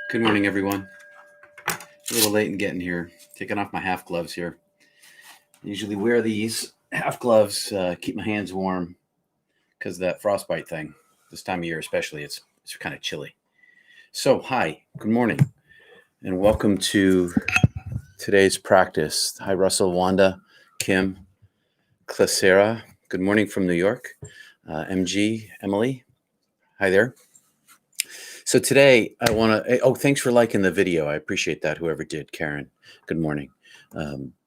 Good morning, everyone. A little late in getting here. Taking off my half gloves here. I usually wear these half gloves, keep my hands warm because of that frostbite thing. This time of year, especially, it's kind of chilly. So, hi, good morning, and welcome to today's practice. Hi, Russell, Wanda, Kim, Clasera. Good morning from New York. MG, Emily. Hi there. So today I want to, thanks for liking the video. I appreciate that. Whoever did, Karen, good morning.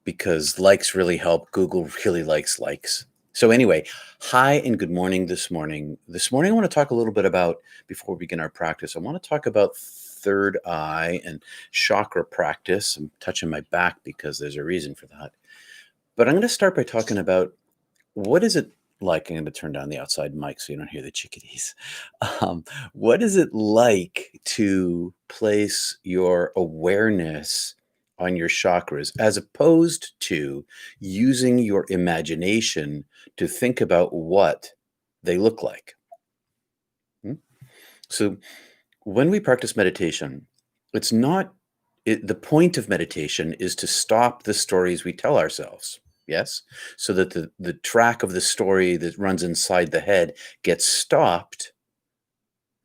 Because likes really help. Google really likes likes. So anyway, hi and good morning this morning. This morning I want to talk a little bit about, before we begin our practice, I want to talk about third eye and chakra practice. I'm touching my back because there's a reason for that. But I'm going to start by talking about what is it like. I'm going to turn down the outside mic so you don't hear the chickadees. What is it like to place your awareness on your chakras as opposed to using your imagination to think about what they look like? So when we practice meditation, it's not the point of meditation is to stop the stories we tell ourselves. Yes. So that the track of the story that runs inside the head gets stopped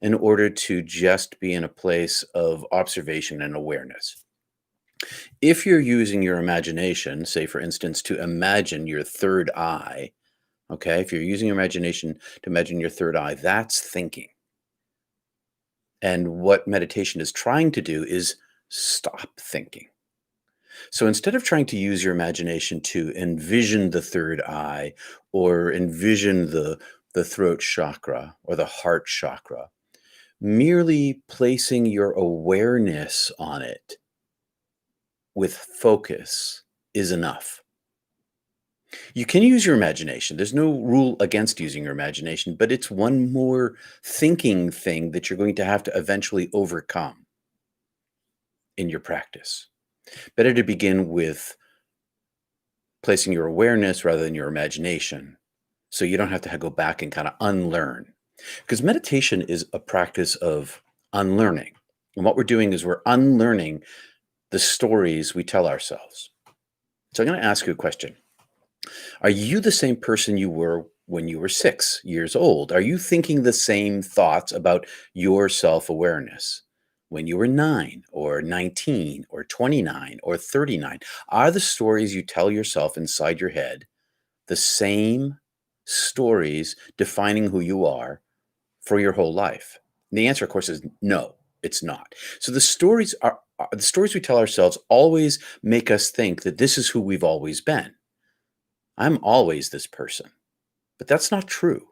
in order to just be in a place of observation and awareness. If you're using your imagination, say for instance, to imagine your third eye, okay, if you're using your imagination to imagine your third eye, that's thinking. And what meditation is trying to do is stop thinking. So instead of trying to use your imagination to envision the third eye or envision the throat chakra or the heart chakra, merely placing your awareness on it with focus is enough. You can use your imagination. There's no rule against using your imagination, but it's one more thinking thing that you're going to have to eventually overcome in your practice. Better to begin with placing your awareness rather than your imagination, so you don't have to go back and kind of unlearn. Because meditation is a practice of unlearning. And what we're doing is we're unlearning the stories we tell ourselves. So I'm going to ask you a question. Are you the same person you were when you were 6 years old? Are you thinking the same thoughts about your self-awareness when you were 9 or 19 or 29 or 39? Are the stories you tell yourself inside your head the same stories defining who you are for your whole life? And the answer, of course, is no, it's not. So the stories we tell ourselves always make us think that this is who we've always been. I'm always this person, but that's not true.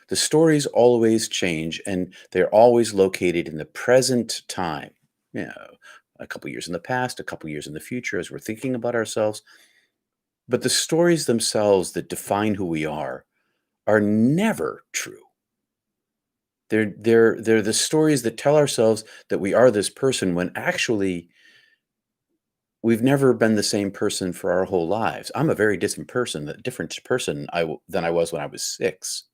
The stories always change, and they're always located in the present time. A couple years in the past, a couple years in the future, as we're thinking about ourselves. But the stories themselves that define who we are never true. They're the stories that tell ourselves that we are this person when actually we've never been the same person for our whole lives. I'm a very different person than I was when I was 6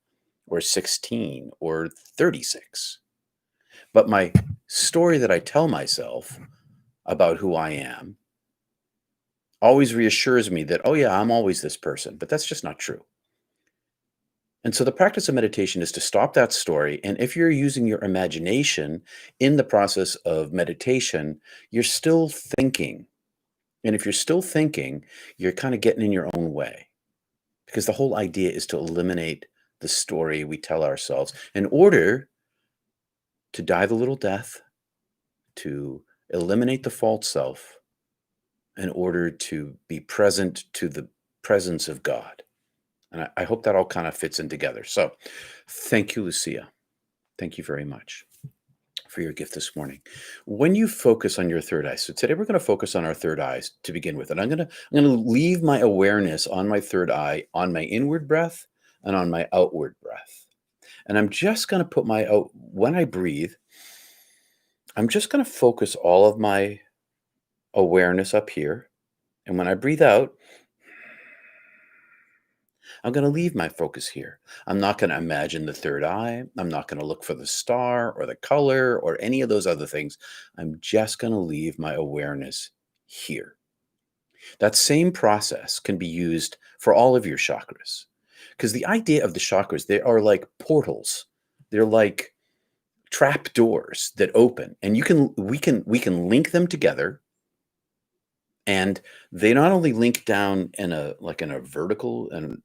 or 16 or 36. But my story that I tell myself about who I am always reassures me that, oh yeah, I'm always this person, but that's just not true. And so the practice of meditation is to stop that story. And if you're using your imagination in the process of meditation, you're still thinking. And if you're still thinking, you're kind of getting in your own way, because the whole idea is to eliminate the story we tell ourselves in order to die the little death, to eliminate the false self, in order to be present to the presence of God. And I hope that all kind of fits in together. So thank you, Lucia. Thank you very much for your gift this morning. When you focus on your third eye, so today we're going to focus on our third eyes to begin with. And I'm going to leave my awareness on my third eye, on my inward breath and on my outward breath. And I'm just going to put when I breathe, I'm just going to focus all of my awareness up here. And when I breathe out, I'm going to leave my focus here. I'm not going to imagine the third eye. I'm not going to look for the star or the color or any of those other things. I'm just going to leave my awareness here. That same process can be used for all of your chakras. Because the idea of the chakras, they are like portals. They're like trap doors that open, and we can link them together, and they not only link down in a vertical and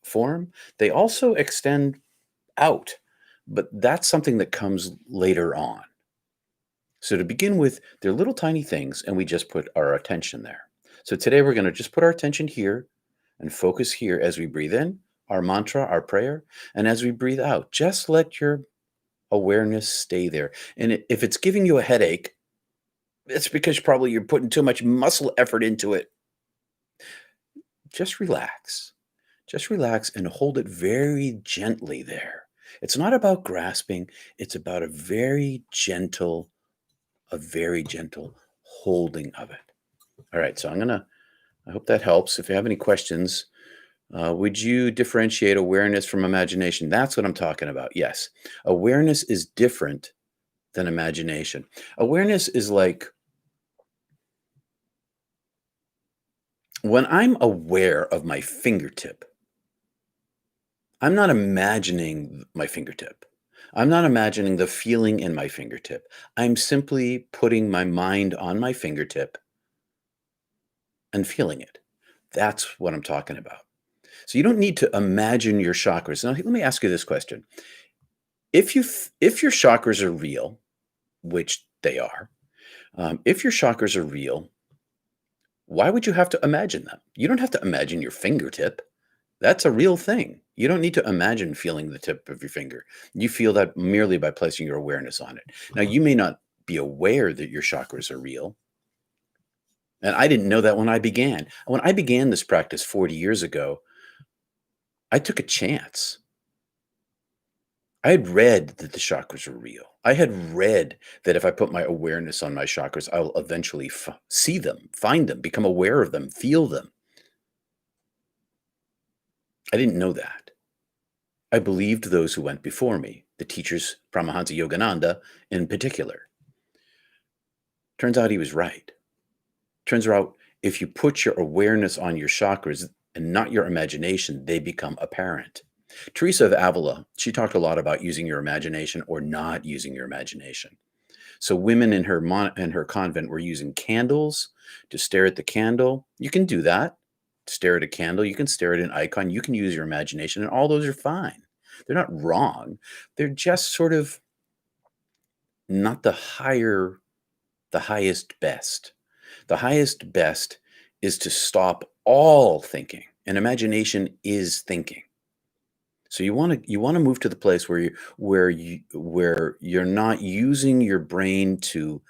form, they also extend out, but that's something that comes later on. So to begin with, they're little tiny things, and we just put our attention there. So today we're going to just put our attention here and focus here as we breathe in, our mantra, our prayer, and as we breathe out, just let your awareness stay there. And if it's giving you a headache, it's because probably you're putting too much muscle effort into it. Just relax. Just relax and hold it very gently there. It's not about grasping, it's about a very gentle holding of it. All right, so I hope that helps. If you have any questions, would you differentiate awareness from imagination? That's what I'm talking about. Yes. Awareness is different than imagination. Awareness is like when I'm aware of my fingertip, I'm not imagining my fingertip. I'm not imagining the feeling in my fingertip. I'm simply putting my mind on my fingertip and feeling it. That's what I'm talking about. So you don't need to imagine your chakras. Now, let me ask you this question. If your chakras are real, which they are, if your chakras are real, why would you have to imagine them? You don't have to imagine your fingertip. That's a real thing. You don't need to imagine feeling the tip of your finger. You feel that merely by placing your awareness on it. Now, you may not be aware that your chakras are real. And I didn't know that when I began. When I began this practice 40 years ago, I took a chance. I had read that the chakras were real. I had read that if I put my awareness on my chakras, I will eventually see them, find them, become aware of them, feel them. I didn't know that. I believed those who went before me, the teachers, Paramahansa Yogananda in particular. Turns out he was right. Turns out if you put your awareness on your chakras and not your imagination, they become apparent. Teresa of Avila, she talked a lot about using your imagination or not using your imagination. So women in her convent were using candles to stare at the candle. You can do that. Stare at a candle. You can stare at an icon. You can use your imagination, and all those are fine. They're not wrong. They're just sort of not the highest best. The highest best is to stop all thinking, and imagination is thinking. So you want to move to the place where you're not using your brain to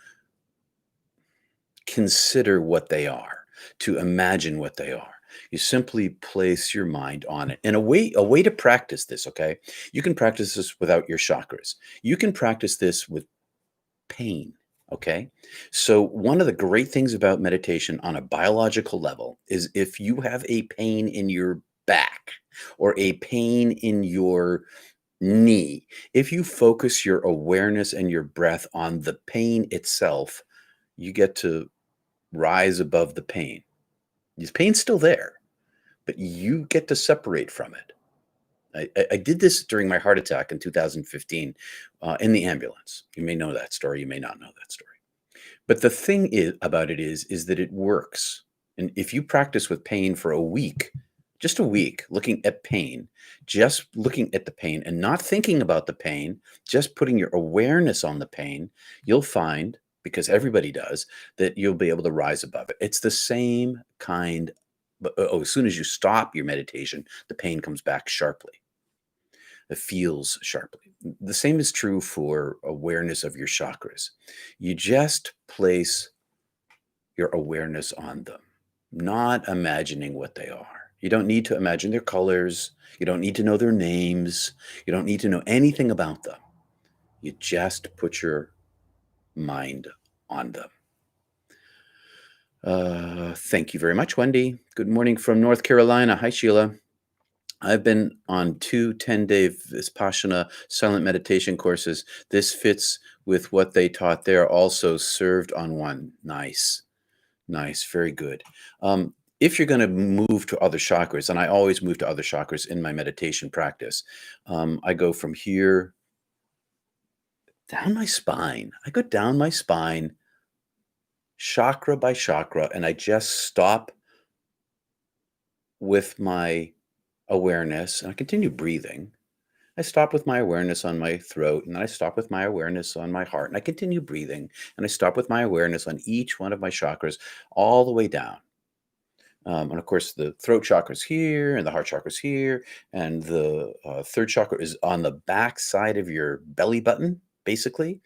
consider what they are, to imagine what they are. You simply place your mind on it. And a way to practice this, okay? You can practice this without your chakras. You can practice this with pain, okay? So one of the great things about meditation on a biological level is if you have a pain in your back or a pain in your knee, if you focus your awareness and your breath on the pain itself, you get to rise above the pain. The pain's still there, but you get to separate from it. I did this during my heart attack in 2015 in the ambulance. You may know that story. You may not know that story. But the thing about it is that it works. And if you practice with pain for a week, just a week, looking at pain, just looking at the pain and not thinking about the pain, just putting your awareness on the pain, you'll find, because everybody does, that you'll be able to rise above it. It's the same kind, but as soon as you stop your meditation, the pain comes back sharply. It feels sharply. The same is true for awareness of your chakras. You just place your awareness on them, not imagining what they are. You don't need to imagine their colors. You don't need to know their names. You don't need to know anything about them. You just put your mind on them. Thank you very much, Wendy. Good morning from North Carolina. Hi, Sheila. I've been on 2 10-day Vipassana silent meditation courses. This fits with what they taught there, also served on one. Nice. Nice, very good. If you're gonna move to other chakras, and I always move to other chakras in my meditation practice, I go from here down my spine. I go down my spine, chakra by chakra, and I just stop with my awareness, and I continue breathing. I stop with my awareness on my throat, and then I stop with my awareness on my heart, and I continue breathing, and I stop with my awareness on each one of my chakras all the way down. And of course, the throat chakra is here, and the heart chakra is here, and the third chakra is on the back side of your belly button, basically.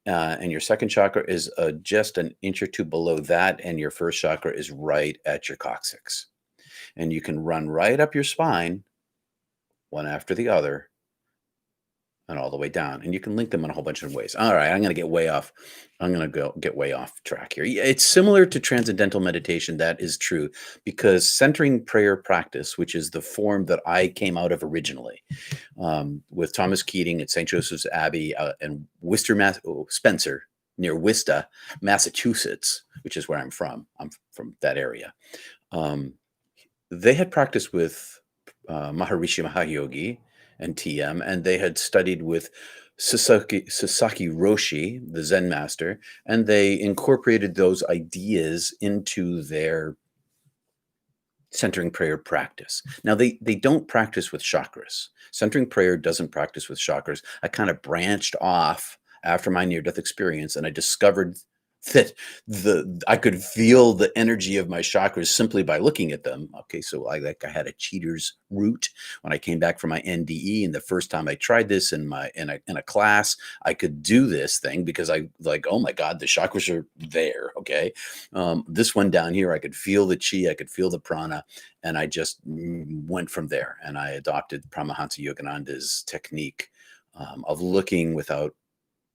And your second chakra is just an inch or two below that, and your first chakra is right at your coccyx. And you can run right up your spine, one after the other, and all the way down. And you can link them in a whole bunch of ways. All right, I'm going to get way off. I'm going to go get way off track here. Yeah, it's similar to transcendental meditation. That is true because centering prayer practice, which is the form that I came out of originally, with Thomas Keating at St. Joseph's Abbey and Spencer near Worcester, Massachusetts, which is where I'm from. I'm from that area. They had practiced with Maharishi Mahayogi and TM, and they had studied with Sasaki Roshi, the Zen master, and they incorporated those ideas into their centering prayer practice. Now, they don't practice with chakras. Centering prayer doesn't practice with chakras. I kind of branched off after my near-death experience, and I discovered that I could feel the energy of my chakras simply by looking at them. Okay, so I had a cheater's root when I came back from my NDE, and the first time I tried this in a class, I could do this thing because I like, oh my God, the chakras are there. Okay, this one down here, I could feel the chi, I could feel the prana, and I just went from there. And I adopted Paramahansa Yogananda's technique of looking without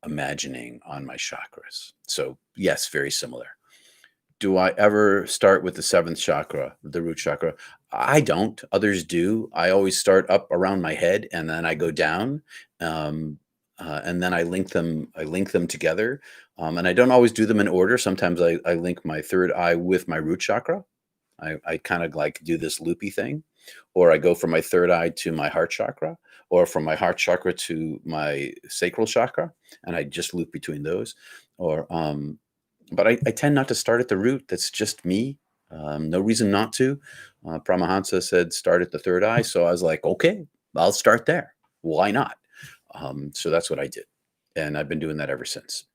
imagining on my chakras. So yes, very similar. Do I ever start with the seventh chakra, the root chakra? I don't. Others do. I always start up around my head and then I go down, and then I link them. I link them together, and I don't always do them in order. Sometimes I link my third eye with my root chakra. I kind of like do this loopy thing, or I go from my third eye to my heart chakra, or from my heart chakra to my sacral chakra, and I just loop between those. Or, but I tend not to start at the root. That's just me. No reason not to. Paramahansa said start at the third eye, so I was like, okay, I'll start there. Why not? So that's what I did, and I've been doing that ever since.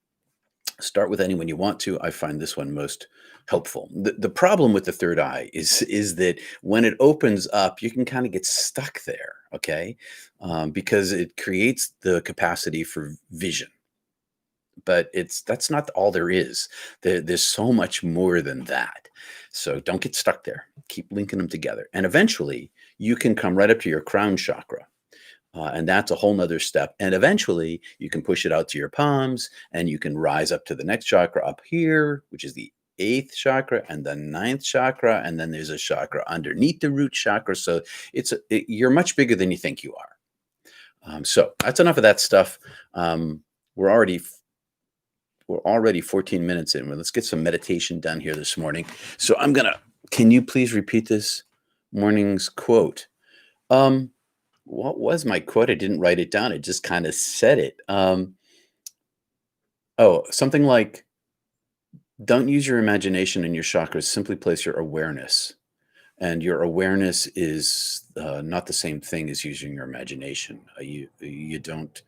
Start with anyone you want to. I find this one most helpful. The problem with the third eye is that when it opens up, you can kind of get stuck there, okay? Because it creates the capacity for vision. But that's not all there is. There's so much more than that. So don't get stuck there. Keep linking them together. And eventually, you can come right up to your crown chakra. And that's a whole nother step. And eventually you can push it out to your palms and you can rise up to the next chakra up here, which is the eighth chakra and the ninth chakra. And then there's a chakra underneath the root chakra. So you're much bigger than you think you are. So that's enough of that stuff. We're already 14 minutes in. Well, let's get some meditation done here this morning. So can you please repeat this morning's quote? What was my quote? I didn't write it down. I just kind of said it. Something like, don't use your imagination and your chakras. Simply place your awareness. And your awareness is not the same thing as using your imagination. You don't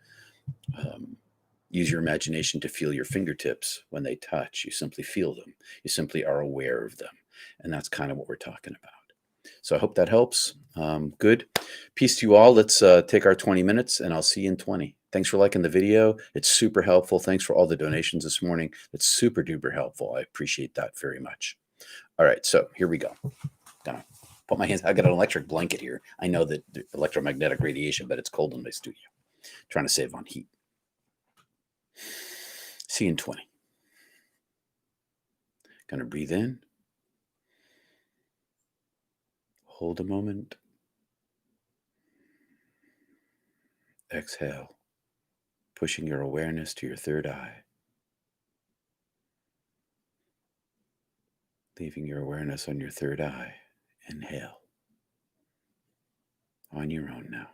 use your imagination to feel your fingertips when they touch. You simply feel them. You simply are aware of them. And that's kind of what we're talking about. So I hope that helps. Good. Peace to you all. Let's take our 20 minutes and I'll see you in 20. Thanks for liking the video. It's super helpful. Thanks for all the donations this morning. It's super duper helpful. I appreciate that very much. All right. So here we go. Gonna put my hands. I got an electric blanket here. I know that electromagnetic radiation, but it's cold in my studio. Trying to save on heat. See you in 20. Gonna breathe in. Hold a moment. Exhale, pushing your awareness to your third eye, leaving your awareness on your third eye. Inhale, on your own now.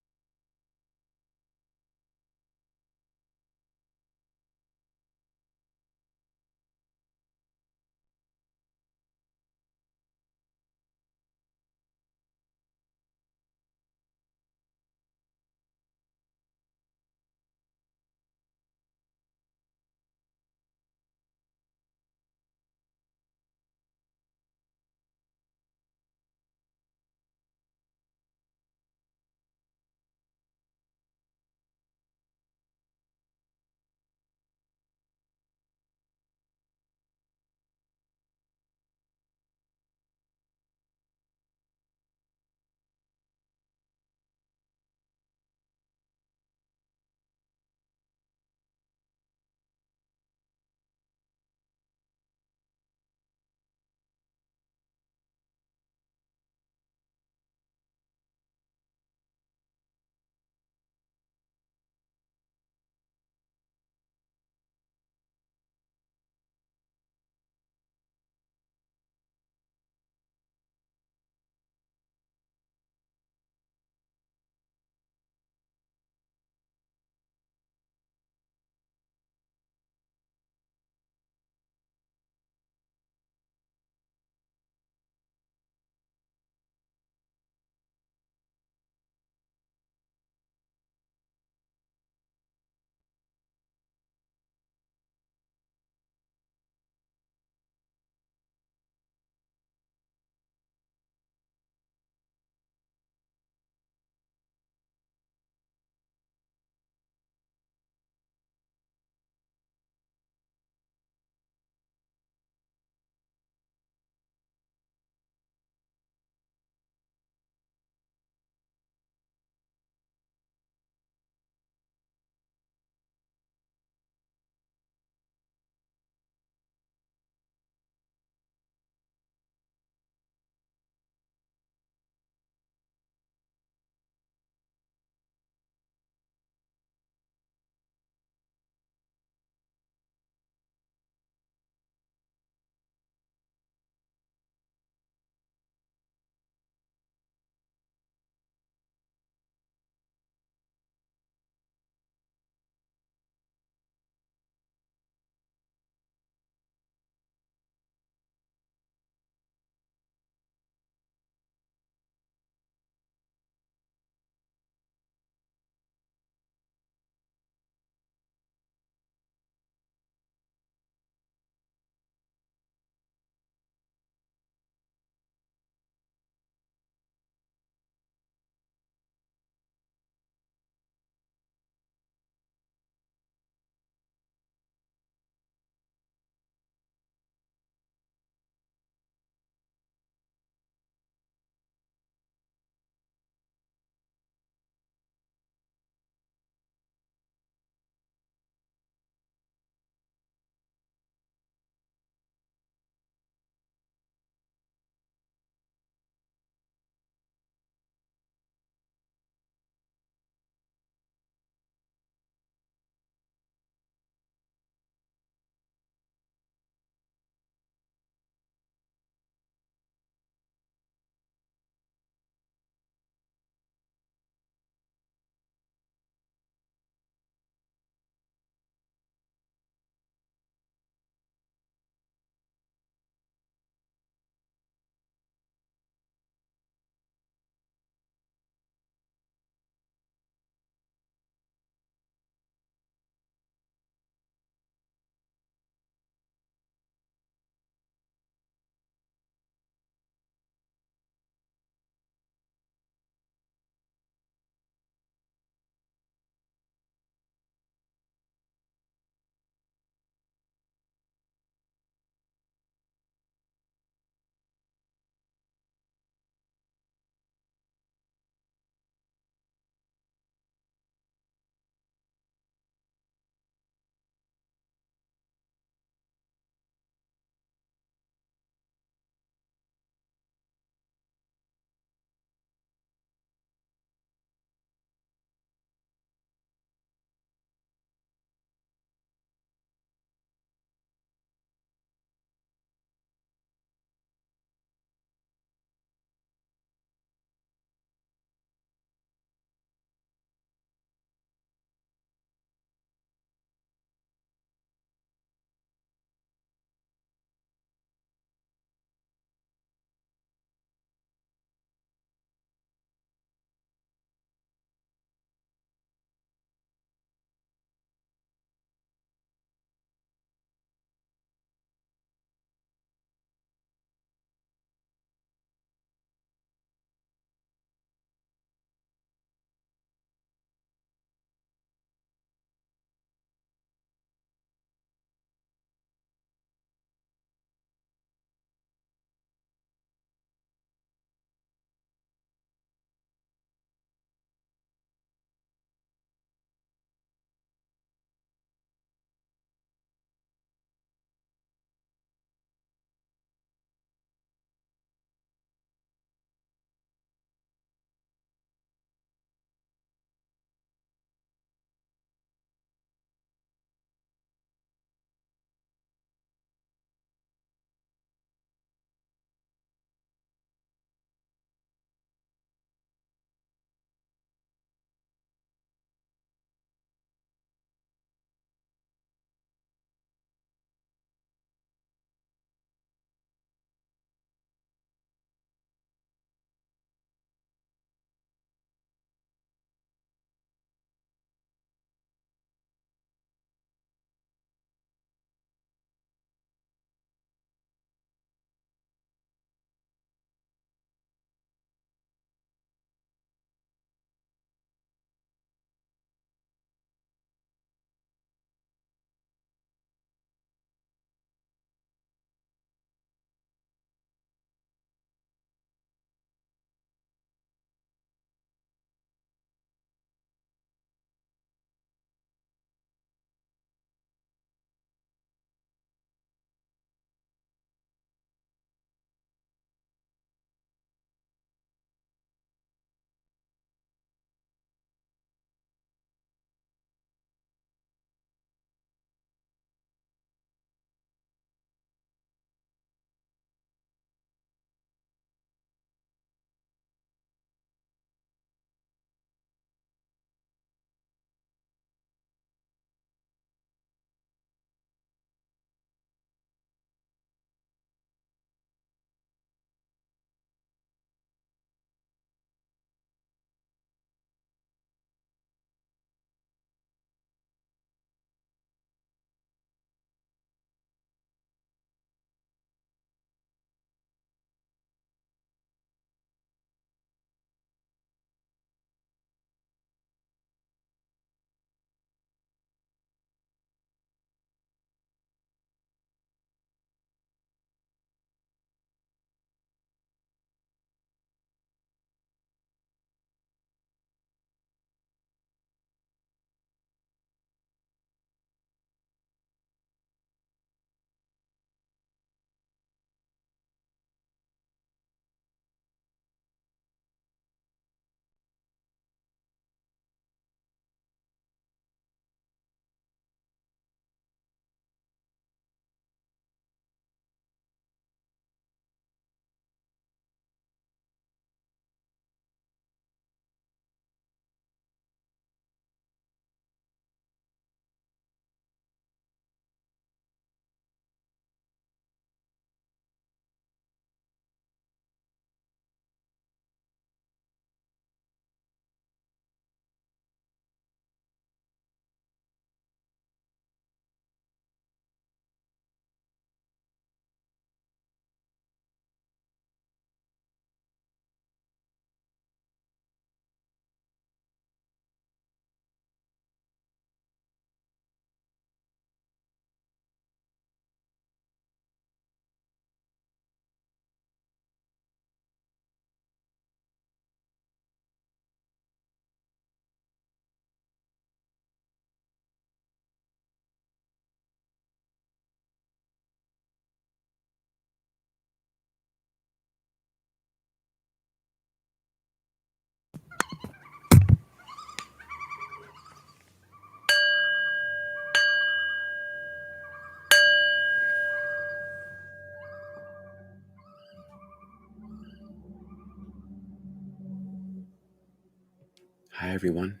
Hi, everyone.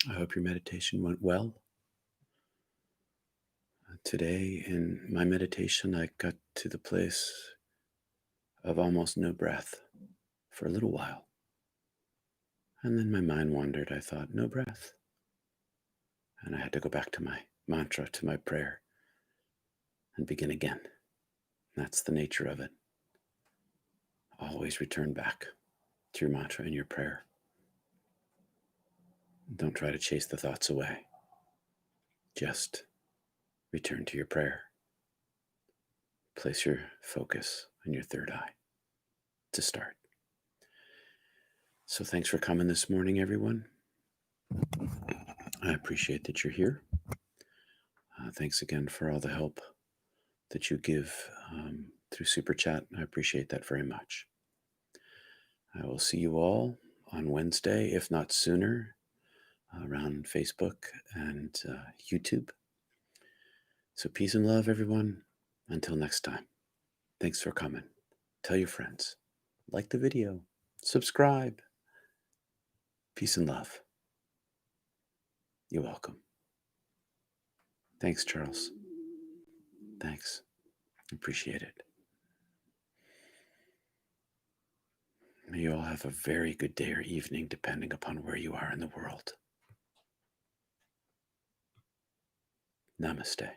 I hope your meditation went well. Today, in my meditation, I got to the place of almost no breath for a little while. And then my mind wandered. I thought, no breath. And I had to go back to my mantra, to my prayer, and begin again. That's the nature of it. Always return back to your mantra and your prayer. Don't try to chase the thoughts away. Just return to your prayer. Place your focus on your third eye to start. So thanks for coming this morning, everyone. I appreciate that you're here. Thanks again for all the help that you give through Super Chat. I appreciate that very much. I will see you all on Wednesday, if not sooner, around Facebook and YouTube. So peace and love, everyone. Until next time. Thanks for coming. Tell your friends. Like the video. Subscribe. Peace and love. You're welcome. Thanks, Charles. Thanks. Appreciate it. May you all have a very good day or evening, depending upon where you are in the world. Namaste.